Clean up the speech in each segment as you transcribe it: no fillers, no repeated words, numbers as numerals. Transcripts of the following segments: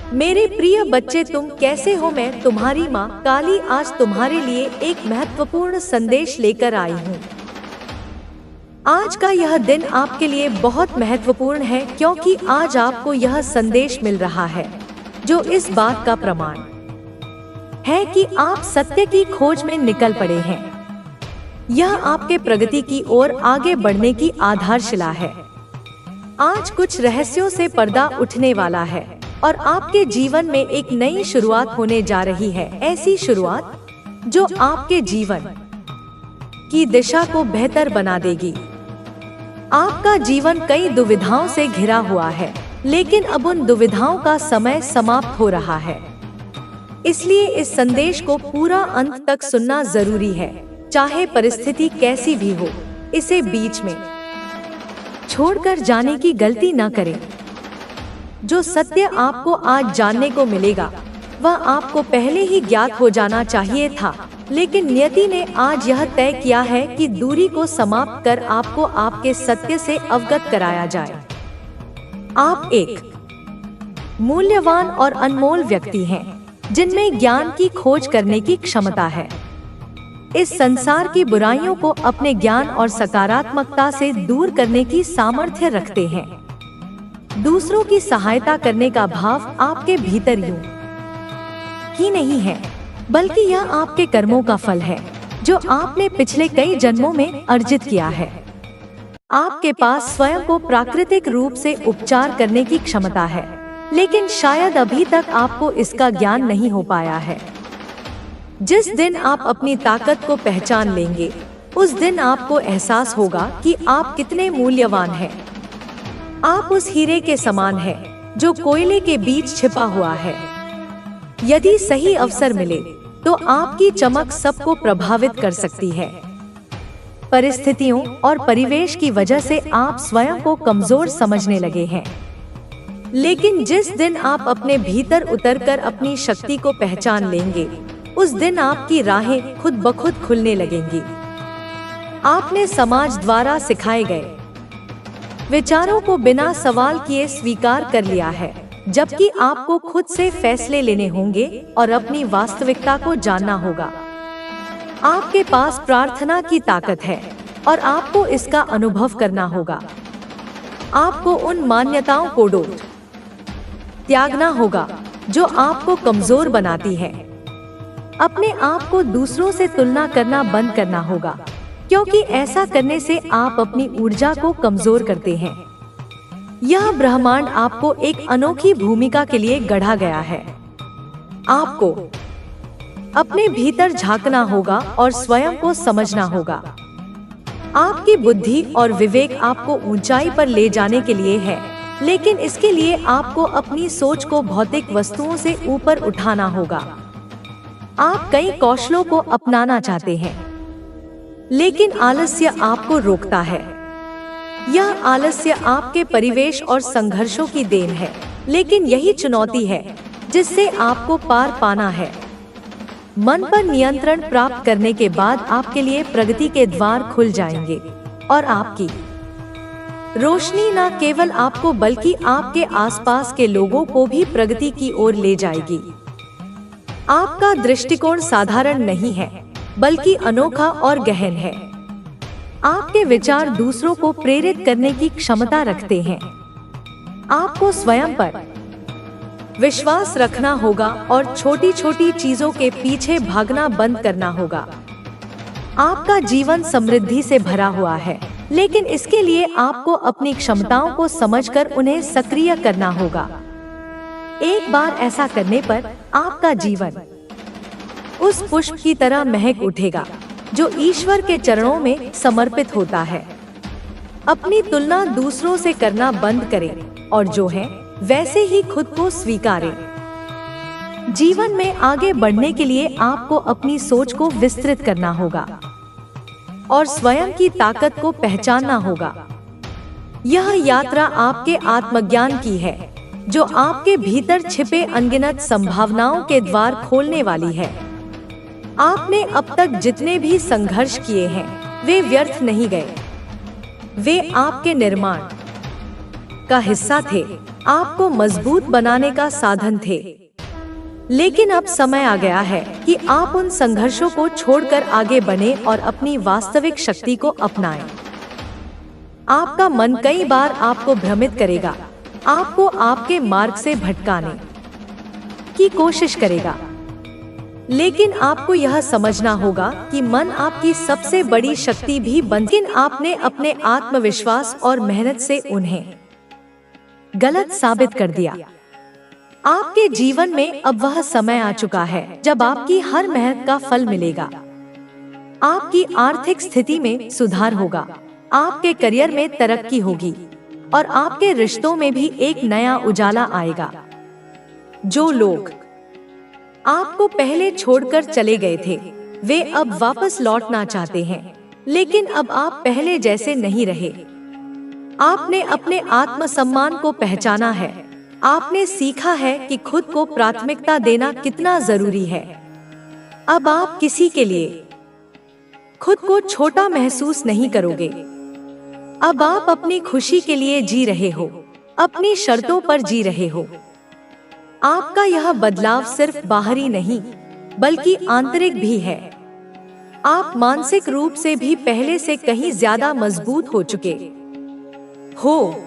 मेरे प्रिय बच्चे, तुम कैसे हो? मैं तुम्हारी माँ काली आज तुम्हारे लिए एक महत्वपूर्ण संदेश लेकर आई हूँ। आज का यह दिन आपके लिए बहुत महत्वपूर्ण है क्योंकि आज आपको यह संदेश मिल रहा है जो इस बात का प्रमाण है कि आप सत्य की खोज में निकल पड़े हैं। यह आपके प्रगति की ओर आगे बढ़ने की आधारशिला है। आज कुछ रहस्यों से पर्दा उठने वाला है और आपके जीवन में एक नई शुरुआत होने जा रही है। ऐसी शुरुआत जो आपके जीवन की दिशा को बेहतर बना देगी। आपका जीवन कई दुविधाओं से घिरा हुआ है, लेकिन अब उन दुविधाओं का समय समाप्त हो रहा है। इसलिए इस संदेश को पूरा अंत तक सुनना जरूरी है। चाहे परिस्थिति कैसी भी हो, इसे बीच में छोड़कर जाने की गलती न करें। जो सत्य आपको आज जानने को मिलेगा वह आपको पहले ही ज्ञात हो जाना चाहिए था, लेकिन नियति ने आज यह तय किया है कि दूरी को समाप्त कर आपको आपके सत्य से अवगत कराया जाए। आप एक मूल्यवान और अनमोल व्यक्ति हैं, जिनमें ज्ञान की खोज करने की क्षमता है। इस संसार की बुराइयों को अपने ज्ञान और सकारात्मकता से दूर करने की सामर्थ्य रखते हैं। दूसरों की सहायता करने का भाव आपके भीतर यूं ही नहीं है, बल्कि यह आपके कर्मों का फल है जो आपने पिछले कई जन्मों में अर्जित किया है। आपके पास स्वयं को प्राकृतिक रूप से उपचार करने की क्षमता है, लेकिन शायद अभी तक आपको इसका ज्ञान नहीं हो पाया है। जिस दिन आप अपनी ताकत को पहचान लेंगे, उस दिन आपको एहसास होगा कि आप कितने मूल्यवान हैं। आप उस हीरे के समान हैं जो कोयले के बीच छिपा हुआ है। यदि सही अवसर मिले तो आपकी चमक सबको प्रभावित कर सकती है। परिस्थितियों और परिवेश की वजह से आप स्वयं को कमजोर समझने लगे हैं, लेकिन जिस दिन आप अपने भीतर उतरकर अपनी शक्ति को पहचान लेंगे, उस दिन आपकी राहें खुद ब खुद खुलने लगेंगी। आपने समाज द्वारा सिखाए गए विचारों को बिना सवाल किए स्वीकार कर लिया है, जबकि आपको खुद से फैसले लेने होंगे और अपनी वास्तविकता को जानना होगा। आपके पास प्रार्थना की ताकत है और आपको इसका अनुभव करना होगा। आपको उन मान्यताओं को त्यागना होगा जो आपको कमजोर बनाती है। अपने आप को दूसरों से तुलना करना बंद करना होगा, क्योंकि ऐसा करने से आप अपनी ऊर्जा को कमजोर करते हैं। यह ब्रह्मांड आपको एक अनोखी भूमिका के लिए गढ़ा गया है। आपको अपने भीतर झांकना होगा और स्वयं को समझना होगा। आपकी बुद्धि और विवेक आपको ऊंचाई पर ले जाने के लिए है, लेकिन इसके लिए आपको अपनी सोच को भौतिक वस्तुओं से ऊपर उठाना होगा। आप कई कौशलों को अपनाना चाहते हैं, लेकिन आलस्य आपको रोकता है। यह आलस्य आपके परिवेश और संघर्षों की देन है, लेकिन यही चुनौती है जिससे आपको पार पाना है। मन पर नियंत्रण प्राप्त करने के बाद आपके लिए प्रगति के द्वार खुल जाएंगे और आपकी रोशनी न केवल आपको बल्कि आपके आसपास के लोगों को भी प्रगति की ओर ले जाएगी। आपका दृष्टिकोण साधारण नहीं है, बल्कि अनोखा और गहन है। आपके विचार दूसरों को प्रेरित करने की क्षमता रखते हैं। आपको स्वयं पर विश्वास रखना होगा और छोटी छोटी चीजों के पीछे भागना बंद करना होगा। आपका जीवन समृद्धि से भरा हुआ है, लेकिन इसके लिए आपको अपनी क्षमताओं को समझकर उन्हें सक्रिय करना होगा। एक बार ऐसा करने पर आपका जीवन उस पुष्प की तरह महक उठेगा जो ईश्वर के चरणों में समर्पित होता है। अपनी तुलना दूसरों से करना बंद करें और जो है वैसे ही खुद को स्वीकारें। जीवन में आगे बढ़ने के लिए आपको अपनी सोच को विस्तृत करना होगा और स्वयं की ताकत को पहचानना होगा। यह यात्रा आपके आत्मज्ञान की है, जो आपके भीतर छिपे अनगिनत संभावनाओं के द्वार खोलने वाली है। आपने अब तक जितने भी संघर्ष किए हैं, वे व्यर्थ नहीं गए। वे आपके निर्माण का हिस्सा थे। आपको मजबूत बनाने का साधन थे। लेकिन अब समय आ गया है कि आप उन संघर्षों को छोड़कर आगे बढ़ें और अपनी वास्तविक शक्ति को अपनाएं। आपका मन कई बार आपको भ्रमित करेगा, आपको आपके मार्ग से भटकाने की कोशिश करेगा। लेकिन आपको यह समझना होगा कि मन आपकी सबसे बड़ी शक्ति भी लेकिन आपने अपने आत्मविश्वास और मेहनत से उन्हें गलत साबित कर दिया। आपके जीवन में अब वह समय आ चुका है जब आपकी हर मेहनत का फल मिलेगा। आपकी आर्थिक स्थिति में सुधार होगा, आपके करियर में तरक्की होगी और आपके रिश्तों में भी एक नया उजाला आएगा। जो लोग आपको पहले छोड़कर चले गए थे, वे अब वापस लौटना चाहते हैं, लेकिन अब आप पहले जैसे नहीं रहे। आपने अपने आत्मसम्मान को पहचाना है। आपने सीखा है कि खुद को प्राथमिकता देना कितना जरूरी है। अब आप किसी के लिए खुद को छोटा महसूस नहीं करोगे। अब आप अपनी खुशी के लिए जी रहे हो, अपनी शर्तों पर जी रहे हो। आपका यह बदलाव सिर्फ बाहरी नहीं, बल्कि आंतरिक भी है। आप मानसिक रूप से भी पहले से कहीं ज्यादा मजबूत हो चुके हो।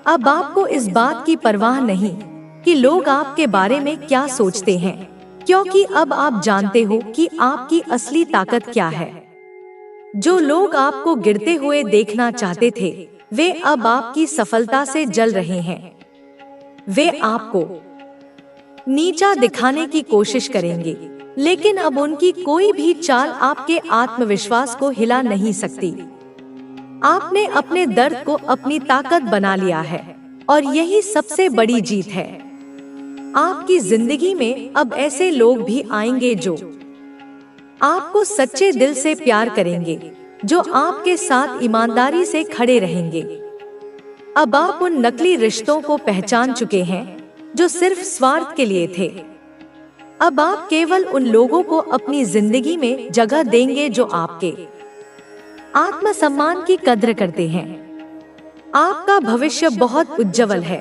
अब आपको इस बात की परवाह नहीं कि लोग आपके बारे में क्या सोचते हैं, क्योंकि अब आप जानते हो कि आपकी असली ताकत क्या है। जो लोग आपको गिरते हुए देखना चाहते थे, वे अब आपकी सफलता से जल रहे हैं। वे आपको नीचा दिखाने की कोशिश करेंगे, लेकिन अब उनकी कोई भी चाल आपके आत्मविश्वास को हिला नहीं सकती। आपने अपने दर्द को अपनी ताकत बना लिया है और यही सबसे बड़ी जीत है। आपकी जिंदगी में अब ऐसे लोग भी आएंगे जो आपको सच्चे दिल से प्यार करेंगे, जो आपके साथ ईमानदारी से खड़े रहेंगे। अब आप उन नकली रिश्तों को पहचान चुके हैं जो सिर्फ स्वार्थ के लिए थे। अब आप केवल उन लोगों को अपनी जिंदगी में जगह देंगे जो आपके आत्मसम्मान की कद्र करते हैं। आपका भविष्य बहुत उज्जवल है।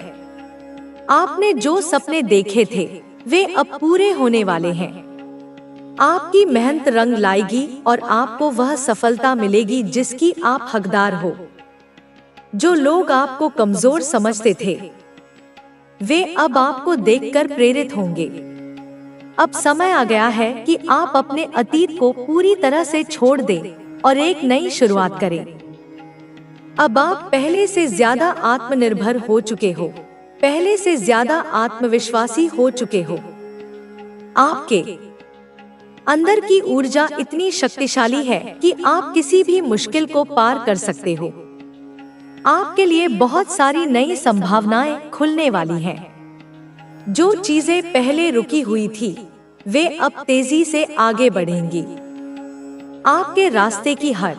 आपने जो सपने देखे थे, वे अब पूरे होने वाले हैं। आपकी मेहनत रंग लाएगी और आपको वह सफलता मिलेगी जिसकी आप हकदार हो। जो लोग आपको कमजोर समझते थे, वे अब आपको देखकर प्रेरित होंगे। अब समय आ गया है कि आप अपने अतीत को पूरी तरह से छोड़ दें और एक नई शुरुआत करें। अब आप पहले से ज्यादा आत्मनिर्भर हो चुके हो, पहले से ज्यादा आत्मविश्वासी हो चुके हो। आपके अंदर की ऊर्जा इतनी शक्तिशाली है कि आप किसी भी मुश्किल को पार कर सकते हो। आपके लिए बहुत सारी नई संभावनाएं खुलने वाली हैं। जो चीजें पहले रुकी हुई थी, वे अब तेजी से आगे बढ़ेंगी। आपके रास्ते की हर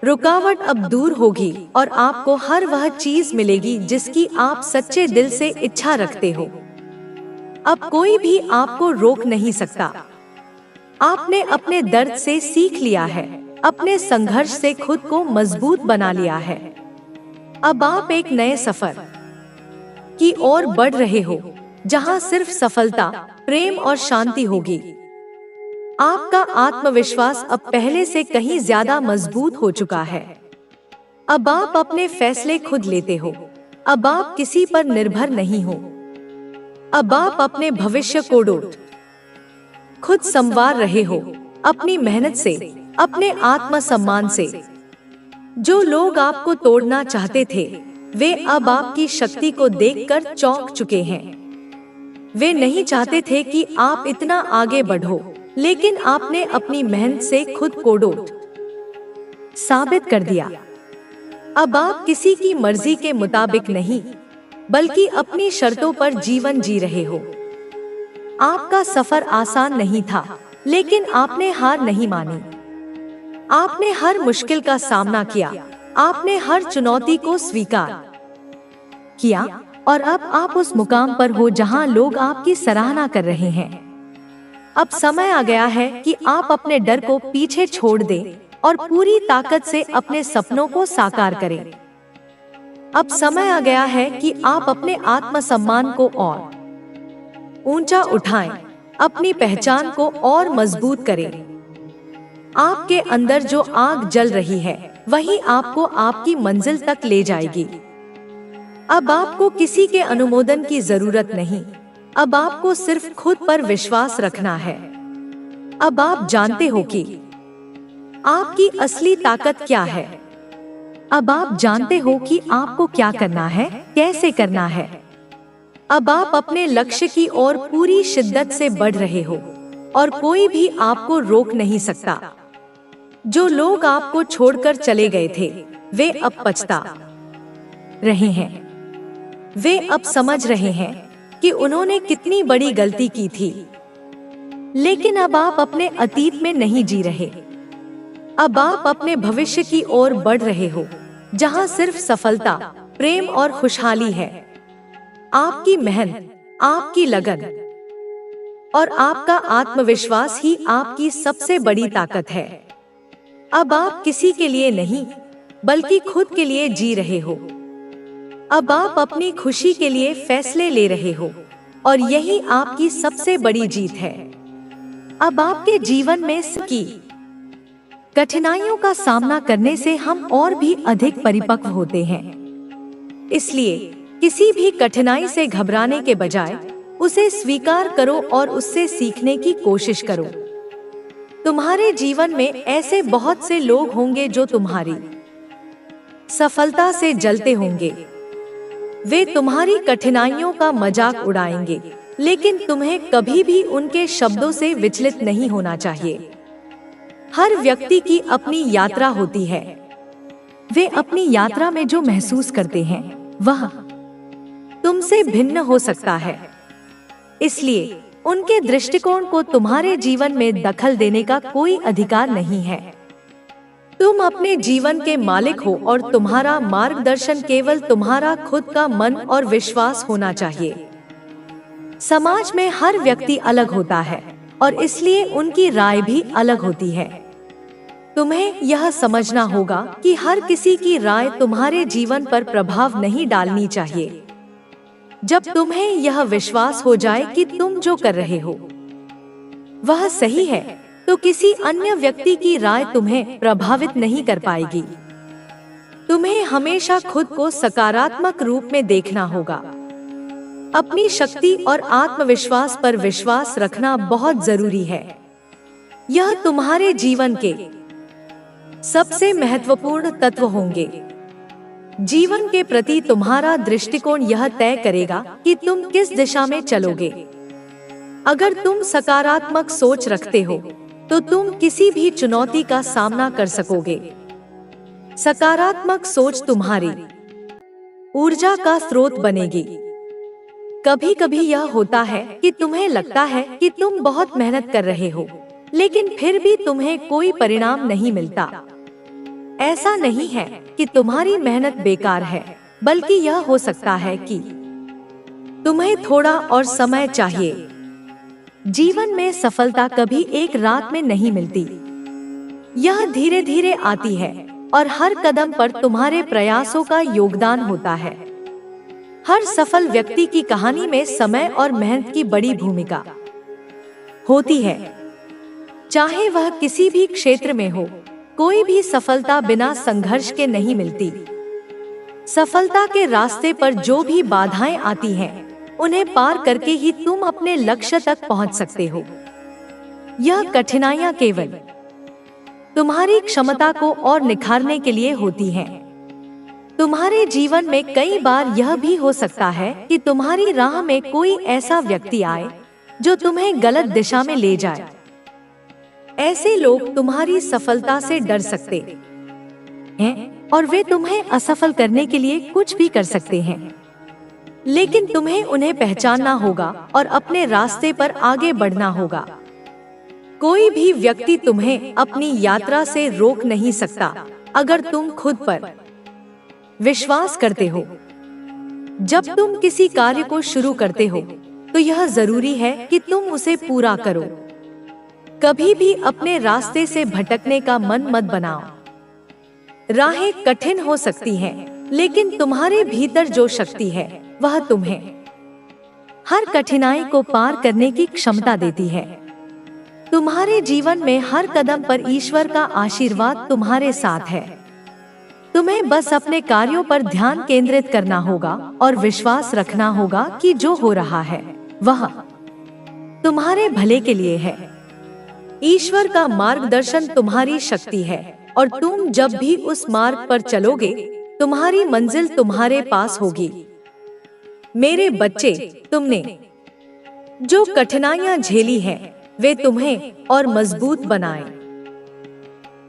रुकावट अब दूर होगी और आपको हर वह चीज मिलेगी जिसकी आप सच्चे दिल से इच्छा रखते हो। अब कोई भी आपको रोक नहीं सकता। आपने अपने दर्द से सीख लिया है, अपने संघर्ष से खुद को मजबूत बना लिया है। अब आप एक नए सफर की ओर बढ़ रहे हो, जहां सिर्फ सफलता, प्रेम और शांति होगी। आपका आत्मविश्वास अब पहले से कहीं ज्यादा मजबूत हो चुका है। अब आप अपने फैसले खुद लेते हो। अब आप किसी पर निर्भर नहीं हो। अब आप अपने भविष्य को खुद संवार रहे हो, अपनी मेहनत से, अपने आत्मसम्मान से। जो लोग आपको तोड़ना चाहते थे, वे अब आपकी शक्ति को देखकर चौंक चुके हैं। वे नहीं चाहते थे कि आप इतना आगे बढ़ो, लेकिन आपने अपनी मेहनत से खुद को साबित कर दिया। अब आप किसी की मर्जी के मुताबिक नहीं, बल्कि अपनी शर्तों पर जीवन जी रहे हो। आपका सफर आसान नहीं था, लेकिन आपने हार नहीं मानी। आपने हर मुश्किल का सामना किया, आपने हर चुनौती को स्वीकार किया और अब आप उस मुकाम पर हो जहां लोग आपकी सराहना कर रहे हैं। अब समय आ गया है कि आप अपने डर को पीछे छोड़ दें और पूरी ताकत से अपने सपनों को साकार करें। अब समय आ गया है कि आप अपने आत्मसम्मान को और ऊंचा उठाएं, अपनी पहचान को और मजबूत करें। आपके अंदर जो आग जल रही है वही आपको आपकी मंजिल तक ले जाएगी। अब आपको किसी के अनुमोदन की जरूरत नहीं। अब आपको सिर्फ खुद पर विश्वास रखना है। अब आप जानते हो कि आपकी असली ताकत क्या है। अब आप जानते हो कि आपको क्या करना है, कैसे करना है। अब आप अपने लक्ष्य की ओर पूरी शिद्दत से बढ़ रहे हो और कोई भी आपको रोक नहीं सकता। जो लोग आपको छोड़कर चले गए थे वे अब पछता रहे हैं। वे अब समझ रहे हैं कि उन्होंने कितनी बड़ी गलती की थी। लेकिन अब आप अपने अतीत में नहीं जी रहे। अब आप अपने भविष्य की ओर बढ़ रहे हो, जहां सिर्फ सफलता, प्रेम और खुशहाली है। आपकी मेहनत, आपकी लगन और आपका आत्मविश्वास ही आपकी सबसे बड़ी ताकत है। अब आप किसी के लिए नहीं बल्कि खुद के लिए जी रहे हो। अब आप अपनी खुशी के लिए फैसले ले रहे हो और यही आपकी सबसे बड़ी जीत है। अब आपके जीवन में की कठिनाइयों का सामना करने से हम और भी अधिक परिपक्व होते हैं। इसलिए किसी भी कठिनाई से घबराने के बजाय उसे स्वीकार करो और उससे सीखने की कोशिश करो। तुम्हारे जीवन में ऐसे बहुत से लोग होंगे जो तुम्हारी सफलता से जलते होंगे। वे तुम्हारी कठिनाइयों का मजाक उड़ाएंगे, लेकिन तुम्हें कभी भी उनके शब्दों से विचलित नहीं होना चाहिए। हर व्यक्ति की अपनी यात्रा होती है। वे अपनी यात्रा में जो महसूस करते हैं वह तुमसे भिन्न हो सकता है। इसलिए उनके दृष्टिकोण को तुम्हारे जीवन में दखल देने का कोई अधिकार नहीं है। तुम अपने जीवन के मालिक हो और तुम्हारा मार्गदर्शन केवल तुम्हारा खुद का मन और विश्वास होना चाहिए। समाज में हर व्यक्ति अलग होता है और इसलिए उनकी राय भी अलग होती है। तुम्हें यह समझना होगा कि हर किसी की राय तुम्हारे जीवन पर प्रभाव नहीं डालनी चाहिए। जब तुम्हें यह विश्वास हो जाए कि तुम जो कर रहे हो वह सही है, तो किसी अन्य व्यक्ति की राय तुम्हें प्रभावित नहीं कर पाएगी। तुम्हें हमेशा खुद को सकारात्मक रूप में देखना होगा। अपनी शक्ति और आत्मविश्वास पर विश्वास रखना बहुत जरूरी है। यह तुम्हारे जीवन के सबसे महत्वपूर्ण तत्व होंगे। जीवन के प्रति तुम्हारा दृष्टिकोण यह तय करेगा कि तुम किस दिशा में चलोगे। अगर तुम सकारात्मक सोच रखते हो तो तुम किसी भी चुनौती का सामना कर सकोगे। सकारात्मक सोच तुम्हारी ऊर्जा का स्रोत बनेगी। कभी कभी यह होता है कि तुम्हें लगता है कि तुम बहुत मेहनत कर रहे हो, लेकिन फिर भी तुम्हें कोई परिणाम नहीं मिलता। ऐसा नहीं है कि तुम्हारी मेहनत बेकार है, बल्कि यह हो सकता है कि तुम्हें थोड़ा और समय चाहिए। जीवन में सफलता कभी एक रात में नहीं मिलती। यह धीरे धीरे आती है और हर कदम पर तुम्हारे प्रयासों का योगदान होता है। हर सफल व्यक्ति की कहानी में समय और मेहनत की बड़ी भूमिका होती है। चाहे वह किसी भी क्षेत्र में हो, कोई भी सफलता बिना संघर्ष के नहीं मिलती। सफलता के रास्ते पर जो भी बाधाएं आती हैं, उन्हें पार करके ही तुम अपने लक्ष्य तक पहुंच सकते हो। यह कठिनाइयां केवल तुम्हारी क्षमता को और निखारने के लिए होती हैं। तुम्हारे जीवन में कई बार यह भी हो सकता है कि तुम्हारी राह में कोई ऐसा व्यक्ति आए जो तुम्हें गलत दिशा में ले जाए। ऐसे लोग तुम्हारी सफलता से डर सकते हैं और वे तुम्हें असफल करने के लिए कुछ भी कर सकते हैं, लेकिन तुम्हें उन्हें पहचानना होगा और अपने रास्ते पर आगे बढ़ना होगा। कोई भी व्यक्ति तुम्हें अपनी यात्रा से रोक नहीं सकता अगर तुम खुद पर विश्वास करते हो। जब तुम किसी कार्य को शुरू करते हो तो यह जरूरी है कि तुम उसे पूरा करो। कभी भी अपने रास्ते से भटकने का मन मत बनाओ। राहें कठिन हो सकती हैं, लेकिन तुम्हारे भीतर जो शक्ति है वह तुम्हें हर कठिनाई को पार करने की क्षमता देती है। तुम्हारे जीवन में हर कदम पर ईश्वर का आशीर्वाद तुम्हारे साथ है। तुम्हें बस अपने कार्यों पर ध्यान केंद्रित करना होगा और विश्वास रखना होगा कि जो हो रहा है वह तुम्हारे भले के लिए है। ईश्वर का मार्गदर्शन तुम्हारी शक्ति है और तुम जब भी उस मार्ग पर चलोगे तुम्हारी मंजिल तुम्हारे पास होगी। मेरे बच्चे, तुमने जो कठिनाइयां झेली हैं, वे तुम्हें और मजबूत बनाएं।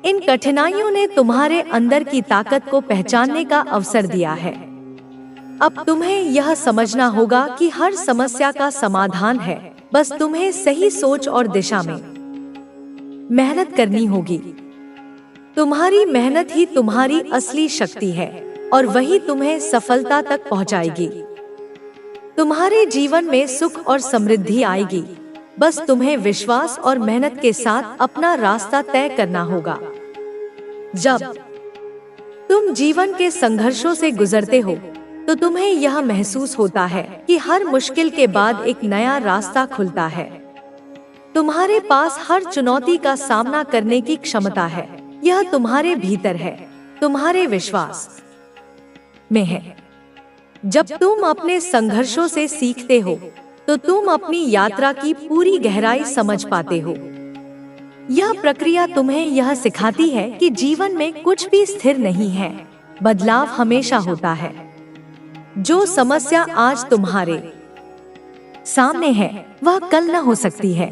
इन कठिनाइयों ने तुम्हारे अंदर की ताकत को पहचानने का अवसर दिया है। अब तुम्हें यह समझना होगा कि हर समस्या का समाधान है, बस तुम्हें सही सोच और दिशा में मेहनत करनी होगी। तुम्हारी मेहनत ही तुम्हारी असली शक्ति है और वही तुम्हें सफलता तक पहुंचाएगी। तुम्हारे जीवन में सुख और समृद्धि आएगी, बस तुम्हें विश्वास और मेहनत के साथ अपना रास्ता तय करना होगा। जब तुम जीवन के संघर्षों से गुजरते हो तो तुम्हें यह महसूस होता है कि हर मुश्किल के बाद एक नया रास्ता खुलता है। तुम्हारे पास हर चुनौती का सामना करने की क्षमता है। यह तुम्हारे भीतर है, तुम्हारे विश्वास में है। जब तुम अपने संघर्षों से सीखते हो तो तुम अपनी यात्रा की पूरी गहराई समझ पाते हो। यह प्रक्रिया तुम्हें यह सिखाती है कि जीवन में कुछ भी स्थिर नहीं है, बदलाव हमेशा होता है। जो समस्या आज तुम्हारे सामने है वह कल न हो सकती है,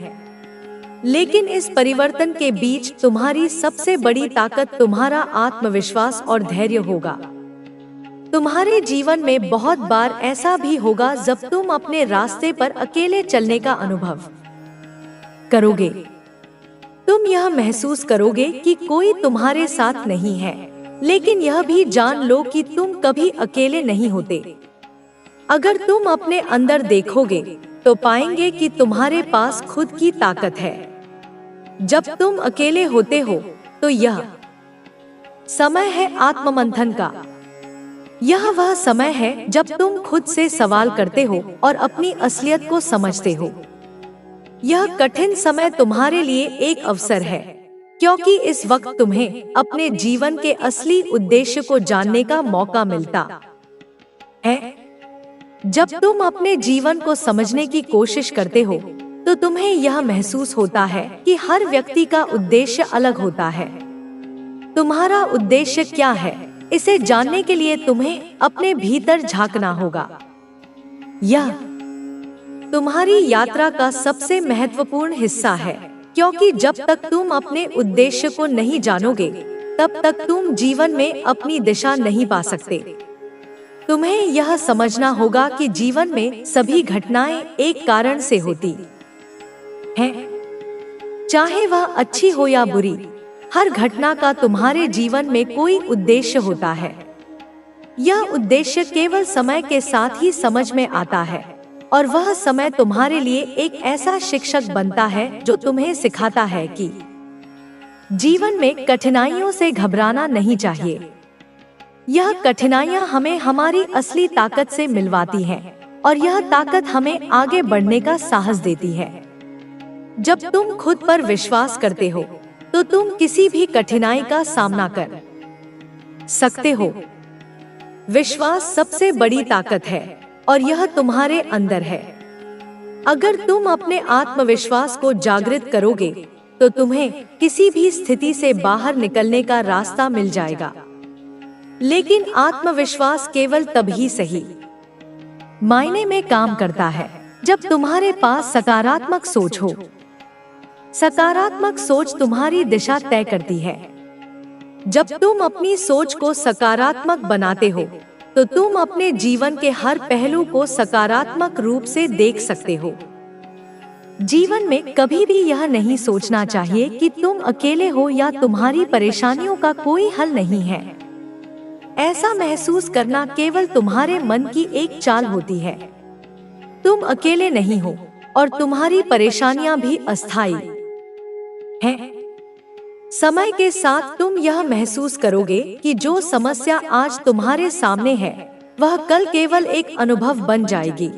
लेकिन इस परिवर्तन के बीच तुम्हारी सबसे बड़ी ताकत तुम्हारा आत्मविश्वास और धैर्य होगा। तुम्हारे जीवन में बहुत बार ऐसा भी होगा जब तुम अपने रास्ते पर अकेले चलने का अनुभव करोगे। तुम यह महसूस करोगे कि कोई तुम्हारे साथ नहीं है, लेकिन यह भी जान लो कि तुम कभी अकेले नहीं होते। अगर तुम अपने अंदर देखोगे तो पाएंगे कि तुम्हारे पास खुद की ताकत है। जब तुम अकेले होते हो तो यह समय है आत्ममंथन का। यह वह समय है जब तुम खुद से सवाल करते हो और अपनी असलियत को समझते हो। यह कठिन समय तुम्हारे लिए एक अवसर है, क्योंकि इस वक्त तुम्हें अपने जीवन के असली उद्देश्य को जानने का मौका मिलता है। जब तुम अपने जीवन को समझने की कोशिश करते हो तो तुम्हें यह महसूस होता है कि हर व्यक्ति का उद्देश्य अलग होता है। तुम्हारा उद्देश्य क्या है, इसे जानने के लिए तुम्हें अपने भीतर झांकना होगा। यह तुम्हारी यात्रा का सबसे महत्वपूर्ण हिस्सा है, क्योंकि जब तक तुम अपने उद्देश्य को नहीं जानोगे तब तक तुम जीवन में अपनी दिशा नहीं पा सकते। तुम्हें यह समझना होगा कि जीवन में सभी घटनाएं एक कारण से होती हैं, चाहे वह अच्छी हो या बुरी। हर घटना का तुम्हारे जीवन में कोई उद्देश्य होता है। यह उद्देश्य केवल समय के साथ ही समझ में आता है और वह समय तुम्हारे लिए एक ऐसा शिक्षक बनता है जो तुम्हें सिखाता है कि जीवन में कठिनाइयों से घबराना नहीं चाहिए। यह कठिनाइयां हमें हमारी असली ताकत से मिलवाती हैं और यह ताकत हमें आगे बढ़ने का साहस देती है। जब तुम खुद पर विश्वास करते हो तो तुम किसी भी कठिनाई का सामना कर सकते हो। विश्वास सबसे बड़ी ताकत है और यह तुम्हारे अंदर है। अगर तुम अपने आत्मविश्वास को जागृत करोगे तो तुम्हें किसी भी स्थिति से बाहर निकलने का रास्ता मिल जाएगा। लेकिन आत्मविश्वास केवल तभी सही मायने में काम करता है जब तुम्हारे पास सकारात्मक सोच हो। सकारात्मक सोच तुम्हारी दिशा तय करती है। जब तुम अपनी सोच को सकारात्मक बनाते हो तो तुम अपने जीवन के हर पहलू को सकारात्मक रूप से देख सकते हो। जीवन में कभी भी यह नहीं सोचना चाहिए कि तुम अकेले हो या तुम्हारी परेशानियों का कोई हल नहीं है। ऐसा महसूस करना केवल तुम्हारे मन की एक चाल होती है। तुम अकेले नहीं हो और तुम्हारी परेशानियां भी अस्थायी हैं। समय के साथ तुम यह महसूस करोगे कि जो समस्या आज तुम्हारे सामने है वह कल केवल एक अनुभव बन जाएगी।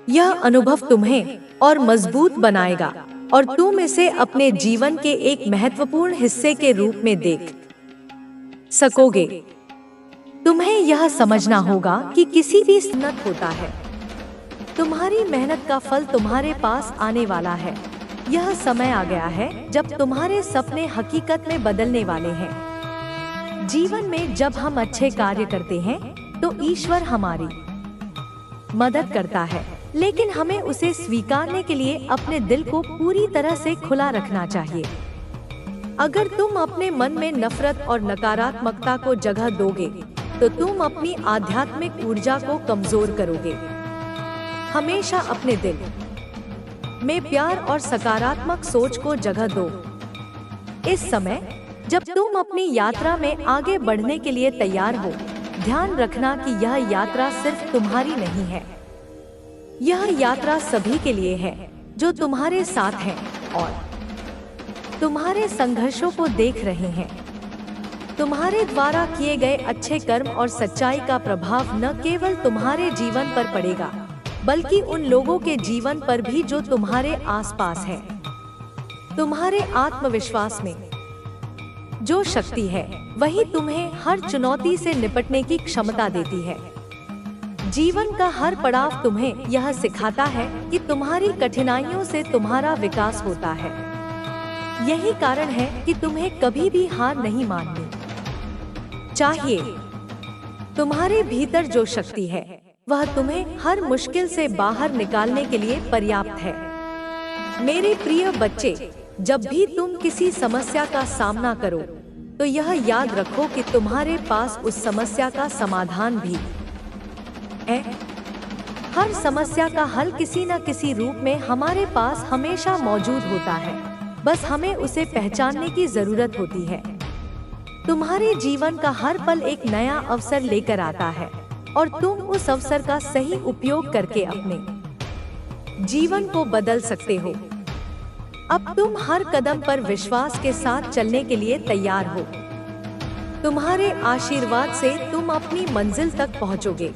यह अनुभव तुम्हें और मजबूत बनाएगा और तुम इसे अपने जीवन के एक महत्वपूर्ण हिस्से के रूप में देख सकोगे। तुम्हें यह समझना होगा कि किसी भी सुन्नत होता है, तुम्हारी मेहनत का फल तुम्हारे पास आने वाला है। यह समय आ गया है जब तुम्हारे सपने हकीकत में बदलने वाले हैं। जीवन में जब हम अच्छे कार्य करते हैं तो ईश्वर हमारी मदद करता है, लेकिन हमें उसे स्वीकारने के लिए अपने दिल को पूरी तरह से खुला रखना चाहिए। अगर तुम अपने मन में नफरत और नकारात्मकता को जगह दोगे तो तुम अपनी आध्यात्मिक ऊर्जा को कमजोर करोगे। हमेशा अपने दिल में प्यार और सकारात्मक सोच को जगह दो। इस समय जब तुम अपनी यात्रा में आगे बढ़ने के लिए तैयार हो, ध्यान रखना कि यह यात्रा सिर्फ तुम्हारी नहीं है। यह यात्रा सभी के लिए है जो तुम्हारे साथ हैं और तुम्हारे संघर्षों को देख रहे हैं। तुम्हारे द्वारा किए गए अच्छे कर्म और सच्चाई का प्रभाव न केवल तुम्हारे जीवन पर पड़ेगा बल्कि उन लोगों के जीवन पर भी जो तुम्हारे आसपास हैं। तुम्हारे आत्मविश्वास में जो शक्ति है वही तुम्हें हर चुनौती से निपटने की क्षमता देती है। जीवन का हर पड़ाव तुम्हें यह सिखाता है कि तुम्हारी कठिनाइयों से तुम्हारा विकास होता है। यही कारण है कि तुम्हें कभी भी हार नहीं माननी चाहिए। तुम्हारे भीतर जो शक्ति है वह तुम्हें हर मुश्किल से बाहर निकालने के लिए पर्याप्त है। मेरे प्रिय बच्चे, जब भी तुम किसी समस्या का सामना करो तो यह याद रखो कि तुम्हारे पास उस समस्या का समाधान भी है। हर समस्या का हल किसी न किसी रूप में हमारे पास हमेशा मौजूद होता है, बस हमें उसे पहचानने की जरूरत होती है। तुम्हारे जीवन का हर पल एक नया अवसर लेकर आता है और तुम उस अवसर का सही उपयोग करके अपने जीवन को बदल सकते हो। अब तुम हर कदम पर विश्वास के साथ चलने के लिए तैयार हो। तुम्हारे आशीर्वाद से तुम अपनी मंजिल तक पहुंचोगे।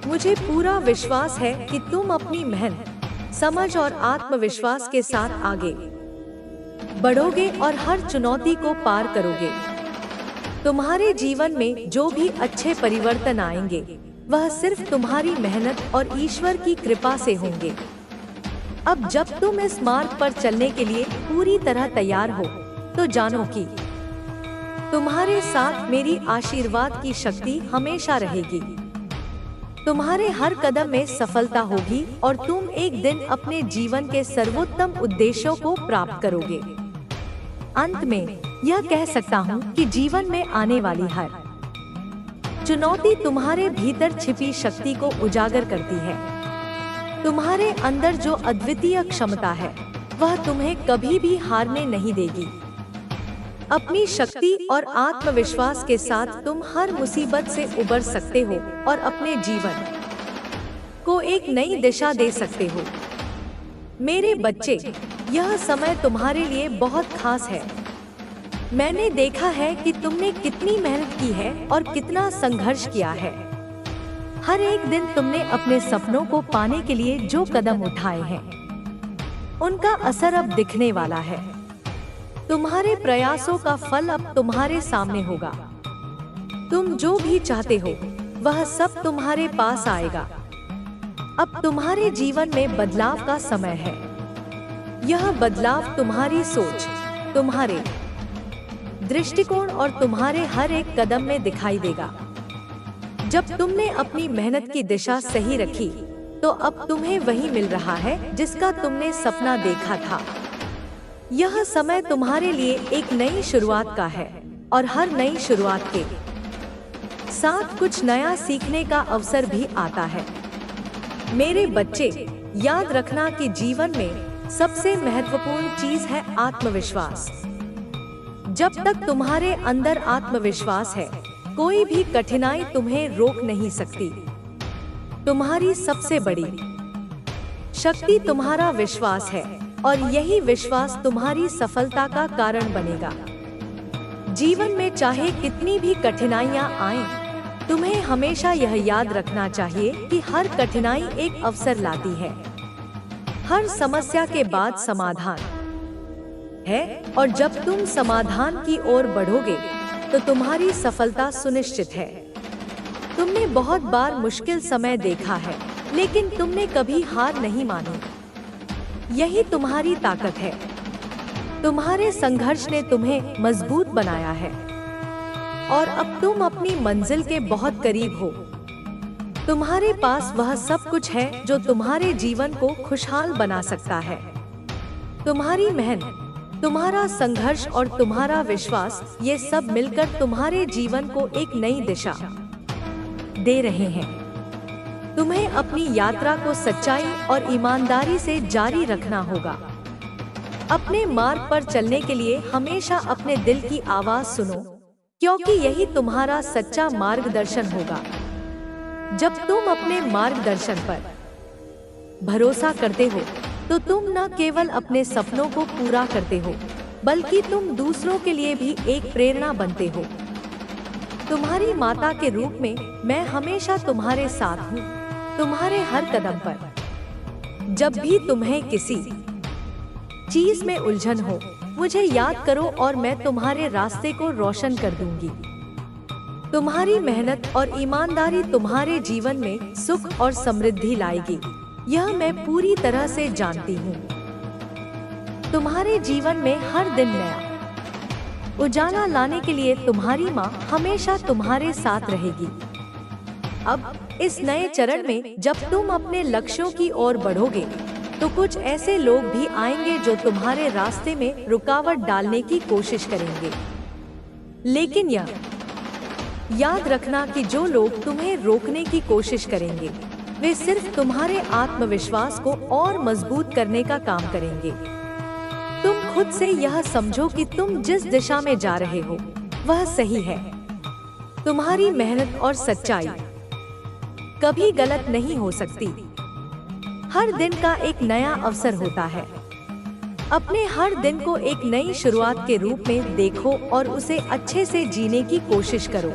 मुझे पूरा विश्वास है कि तुम अपनी मेहनत, समझ और आत्मविश्वास के साथ आगे बढ़ोगे और हर चुनौती को पार करोगे। तुम्हारे जीवन में जो भी अच्छे परिवर्तन आएंगे वह सिर्फ तुम्हारी मेहनत और ईश्वर की कृपा से होंगे। अब जब तुम इस मार्ग पर चलने के लिए पूरी तरह तैयार हो तो जानो कि तुम्हारे साथ मेरी आशीर्वाद की शक्ति हमेशा रहेगी। तुम्हारे हर कदम में सफलता होगी और तुम एक दिन अपने जीवन के सर्वोत्तम उद्देश्यों को प्राप्त करोगे। अंत में यह कह सकता हूँ कि जीवन में आने वाली हर चुनौती तुम्हारे भीतर छिपी शक्ति को उजागर करती है। तुम्हारे अंदर जो अद्वितीय क्षमता है वह तुम्हें कभी भी हारने नहीं देगी। अपनी शक्ति और आत्मविश्वास के साथ तुम हर मुसीबत से उबर सकते हो और अपने जीवन को एक नई दिशा दे सकते हो। मेरे बच्चे, यह समय तुम्हारे लिए बहुत खास है। मैंने देखा है कि तुमने कितनी मेहनत की है और कितना संघर्ष किया है। हर एक दिन तुमने अपने सपनों को पाने के लिए जो कदम उठाए हैं उनका असर अब दिखने वाला है। तुम्हारे प्रयासों का फल अब तुम्हारे सामने होगा। तुम जो भी चाहते हो वह सब तुम्हारे पास आएगा। अब तुम्हारे जीवन में बदलाव का समय है। यह बदलाव तुम्हारी सोच, तुम्हारे दृष्टिकोण और तुम्हारे हर एक कदम में दिखाई देगा। जब तुमने अपनी मेहनत की दिशा सही रखी तो अब तुम्हें वही मिल रहा है जिसका तुमने सपना देखा था। यह समय तुम्हारे लिए एक नई शुरुआत का है और हर नई शुरुआत के साथ कुछ नया सीखने का अवसर भी आता है। मेरे बच्चे, याद रखना कि जीवन में सबसे महत्वपूर्ण चीज है आत्मविश्वास। जब तक तुम्हारे अंदर आत्मविश्वास है, कोई भी कठिनाई तुम्हें रोक नहीं सकती। तुम्हारी सबसे बड़ी शक्ति तुम्हारा विश्वास है और यही विश्वास तुम्हारी सफलता का कारण बनेगा। जीवन में चाहे कितनी भी कठिनाइयां आएं, तुम्हें हमेशा यह याद रखना चाहिए कि हर कठिनाई एक अवसर लाती है। हर समस्या के बाद समाधान है, और जब तुम समाधान की ओर बढ़ोगे तो तुम्हारी सफलता सुनिश्चित है। तुमने बहुत बार मुश्किल समय देखा है, लेकिन तुमने कभी हार नहीं मानी। यही तुम्हारी ताकत है। तुम्हारे संघर्ष ने तुम्हें मजबूत बनाया है और अब तुम अपनी मंजिल के बहुत करीब हो। तुम्हारे पास वह सब कुछ है जो तुम्हारे जीवन को खुशहाल बना सकता है। तुम्हारी मेहनत, तुम्हारा संघर्ष और तुम्हारा विश्वास, ये सब मिलकर तुम्हारे जीवन को एक नई दिशा दे रहे हैं। तुम्हें अपनी यात्रा को सच्चाई और ईमानदारी से जारी रखना होगा। अपने मार्ग पर चलने के लिए हमेशा अपने दिल की आवाज सुनो, क्योंकि यही तुम्हारा सच्चा मार्गदर्शन होगा। जब तुम अपने मार्गदर्शन पर भरोसा करते हो तो तुम न केवल अपने सपनों को पूरा करते हो, बल्कि तुम दूसरों के लिए भी एक प्रेरणा बनते हो। तुम्हारी माता के रूप में मैं हमेशा तुम्हारे साथ हूँ, तुम्हारे हर कदम पर। जब भी तुम्हें किसी चीज में उलझन हो, मुझे याद करो और मैं तुम्हारे रास्ते को रोशन कर दूंगी। तुम्हारी मेहनत और ईमानदारी तुम्हारे जीवन में सुख और समृद्धि लाएगी, यह मैं पूरी तरह से जानती हूँ। तुम्हारे जीवन में हर दिन नया उजाला लाने के लिए तुम्हारी माँ हमेशा तुम्हारे साथ रहेगी। अब इस नए चरण में जब तुम अपने लक्ष्यों की ओर बढ़ोगे तो कुछ ऐसे लोग भी आएंगे जो तुम्हारे रास्ते में रुकावट डालने की कोशिश करेंगे, लेकिन यह याद रखना कि जो लोग तुम्हें रोकने की कोशिश करेंगे वे सिर्फ तुम्हारे आत्मविश्वास को और मजबूत करने का काम करेंगे। तुम खुद से यह समझो कि तुम जिस दिशा में जा रहे हो वह सही है। तुम्हारी मेहनत और सच्चाई कभी गलत नहीं हो सकती। हर दिन का एक नया अवसर होता है। अपने हर दिन को एक नई शुरुआत के रूप में देखो और उसे अच्छे से जीने की कोशिश करो।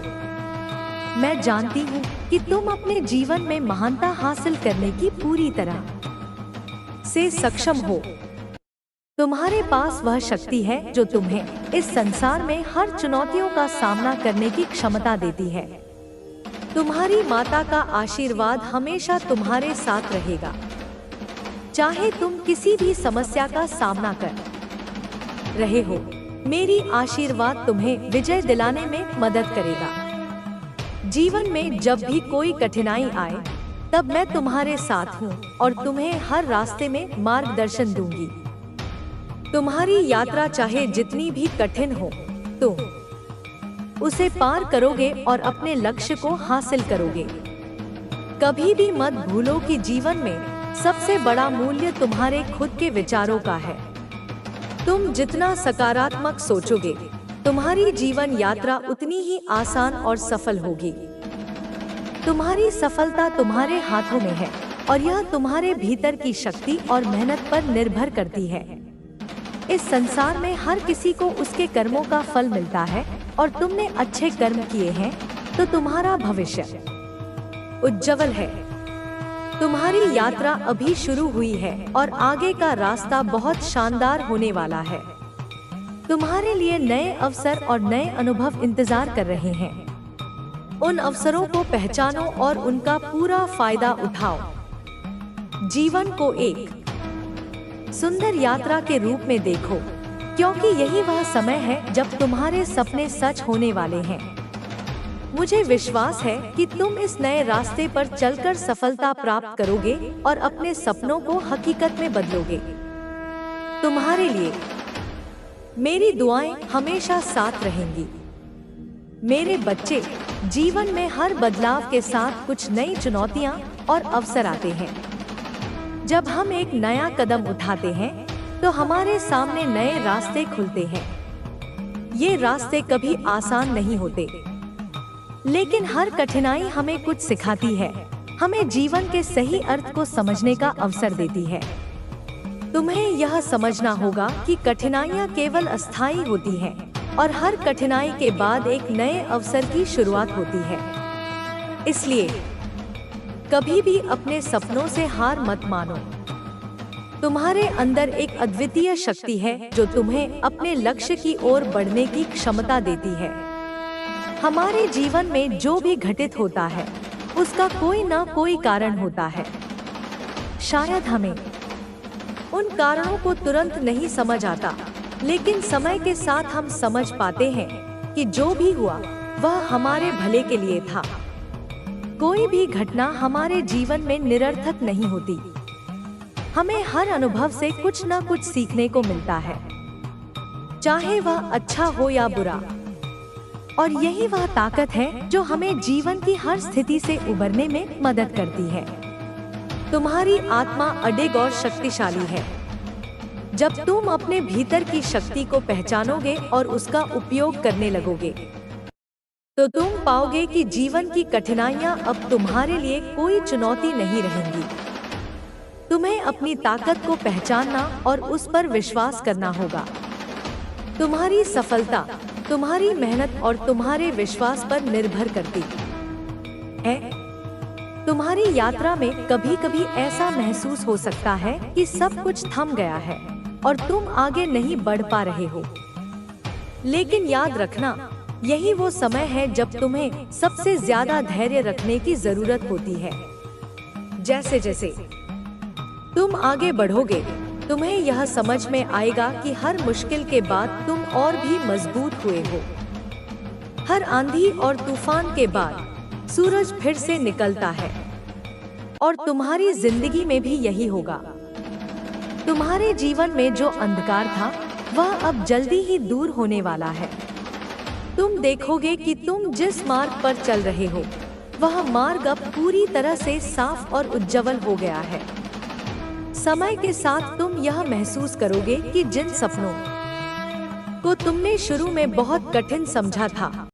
मैं जानती हूँ कि तुम अपने जीवन में महानता हासिल करने की पूरी तरह से सक्षम हो। तुम्हारे पास वह शक्ति है जो तुम्हें इस संसार में हर चुनौतियों का सामना करने की क्षमता देती है। तुम्हारी माता का आशीर्वाद हमेशा तुम्हारे साथ रहेगा। चाहे तुम किसी भी समस्या का सामना कर रहे हो, मेरी आशीर्वाद तुम्हें विजय दिलाने में मदद करेगा। जीवन में जब भी कोई कठिनाई आए, तब मैं तुम्हारे साथ हूँ और तुम्हें हर रास्ते में मार्गदर्शन दूंगी। तुम्हारी यात्रा चाहे जितनी भी कठिन हो, तुम उसे पार करोगे और अपने लक्ष्य को हासिल करोगे। कभी भी मत भूलो कि जीवन में सबसे बड़ा मूल्य तुम्हारे खुद के विचारों का है। तुम जितना सकारात्मक सोचोगे, तुम्हारी जीवन यात्रा उतनी ही आसान और सफल होगी। तुम्हारी सफलता तुम्हारे हाथों में है और यह तुम्हारे भीतर की शक्ति और मेहनत पर निर्भर करती है। इस संसार में हर किसी को उसके कर्मों का फल मिलता है और तुमने अच्छे कर्म किए हैं तो तुम्हारा भविष्य उज्जवल है। तुम्हारी यात्रा अभी शुरू हुई है और आगे का रास्ता बहुत शानदार होने वाला है। तुम्हारे लिए नए अवसर और नए अनुभव इंतजार कर रहे हैं। उन अवसरों को पहचानो और उनका पूरा फायदा उठाओ। जीवन को एक सुंदर यात्रा के रूप में देखो, क्योंकि यही वह समय है जब तुम्हारे सपने सच होने वाले हैं। मुझे विश्वास है कि तुम इस नए रास्ते पर चलकर सफलता प्राप्त करोगे और अपने सपनों को हकीकत में बदलोगे। तुम्हारे लिए मेरी दुआएं हमेशा साथ रहेंगी। मेरे बच्चे, जीवन में हर बदलाव के साथ कुछ नई चुनौतियां और अवसर आते हैं। जब हम एक नया कदम उठाते हैं तो हमारे सामने नए रास्ते खुलते हैं। ये रास्ते कभी आसान नहीं होते, लेकिन हर कठिनाई हमें कुछ सिखाती है, हमें जीवन के सही अर्थ को समझने का अवसर देती है। तुम्हें यह समझना होगा कि कठिनाइयाँ केवल अस्थायी होती हैं और हर कठिनाई के बाद एक नए अवसर की शुरुआत होती है। इसलिए कभी भी अपने सपनों से हार मत मानो। तुम्हारे अंदर एक अद्वितीय शक्ति है जो तुम्हें अपने लक्ष्य की ओर बढ़ने की क्षमता देती है। हमारे जीवन में जो भी घटित होता है उसका कोई ना कोई कारण होता है। शायद हमें उन कारणों को तुरंत नहीं समझ आता, लेकिन समय के साथ हम समझ पाते हैं कि जो भी हुआ वह हमारे भले के लिए था। कोई भी घटना हमारे जीवन में निरर्थक नहीं होती। हमें हर अनुभव से कुछ न कुछ सीखने को मिलता है, चाहे वह अच्छा हो या बुरा। और यही वह ताकत है जो हमें जीवन की हर स्थिति से उबरने में मदद करती है। तुम्हारी आत्मा अडिग और शक्तिशाली है। जब तुम अपने भीतर की शक्ति को पहचानोगे और उसका उपयोग करने लगोगे, तो तुम पाओगे कि जीवन की कठिनाइयां अब तुम्हारे लिए कोई चुनौती नहीं रहेंगी। तुम्हें अपनी ताकत को पहचानना और उस पर विश्वास करना होगा। तुम्हारी सफलता तुम्हारी मेहनत और तुम्हारे विश्वास पर निर्भर करती है। तुम्हारी यात्रा में कभी कभी ऐसा महसूस हो सकता है कि सब कुछ थम गया है और तुम आगे नहीं बढ़ पा रहे हो। लेकिन याद रखना, यही वो समय है जब तुम्हें सबसे ज्यादा धैर्य रखने की जरूरत होती है। जैसे जैसे तुम आगे बढ़ोगे, तुम्हें यह समझ में आएगा कि हर मुश्किल के बाद तुम और भी मजबूत हुए हो। हर आंधी और तूफान के बाद सूरज फिर से निकलता है और तुम्हारी जिंदगी में भी यही होगा। तुम्हारे जीवन में जो अंधकार था वह अब जल्दी ही दूर होने वाला है। तुम देखोगे कि तुम जिस मार्ग पर चल रहे हो वह मार्ग अब पूरी तरह से साफ और उज्जवल हो गया है। समय के साथ तुम यह महसूस करोगे कि जिन सपनों को तुमने शुरू में बहुत कठिन समझा था